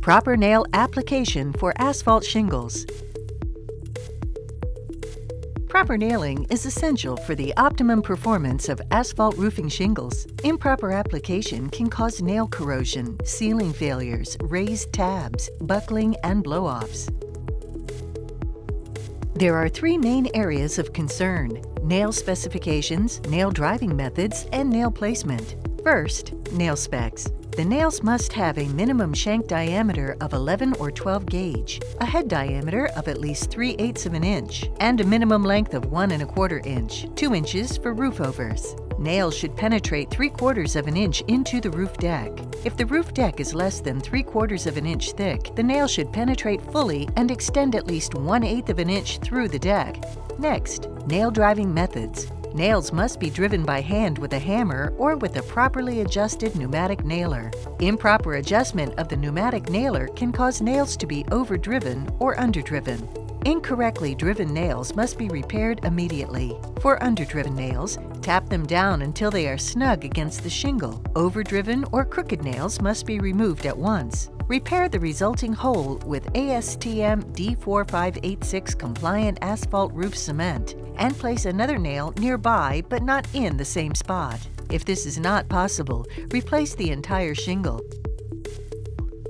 Proper nail application for asphalt shingles. Proper nailing is essential for the optimum performance of asphalt roofing shingles. Improper application can cause nail corrosion, sealing failures, raised tabs, buckling, and blow-offs. There are three main areas of concern: nail specifications, nail driving methods, and nail placement. First, nail specs. The nails must have a minimum shank diameter of 11 or 12 gauge, a head diameter of at least 3/8 of an inch, and a minimum length of 1 1/4 inch, 2 inches for roof overs. Nails should penetrate 3/4 of an inch into the roof deck. If the roof deck is less than 3/4 of an inch thick, the nail should penetrate fully and extend at least 1/8 of an inch through the deck. Next, nail driving methods. Nails must be driven by hand with a hammer or with a properly adjusted pneumatic nailer. Improper adjustment of the pneumatic nailer can cause nails to be overdriven or underdriven. Incorrectly driven nails must be repaired immediately. For underdriven nails, tap them down until they are snug against the shingle. Overdriven or crooked nails must be removed at once. Repair the resulting hole with ASTM D4586 compliant asphalt roof cement and place another nail nearby but not in the same spot. If this is not possible, replace the entire shingle.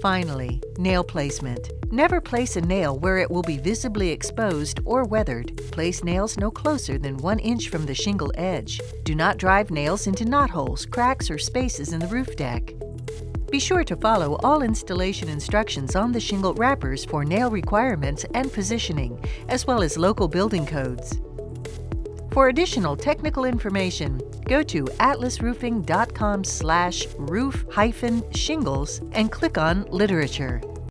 Finally, nail placement. Never place a nail where it will be visibly exposed or weathered. Place nails no closer than 1 inch from the shingle edge. Do not drive nails into knotholes, cracks, or spaces in the roof deck. Be sure to follow all installation instructions on the shingle wrappers for nail requirements and positioning, as well as local building codes. For additional technical information, go to atlasroofing.com/roof-shingles and click on Literature.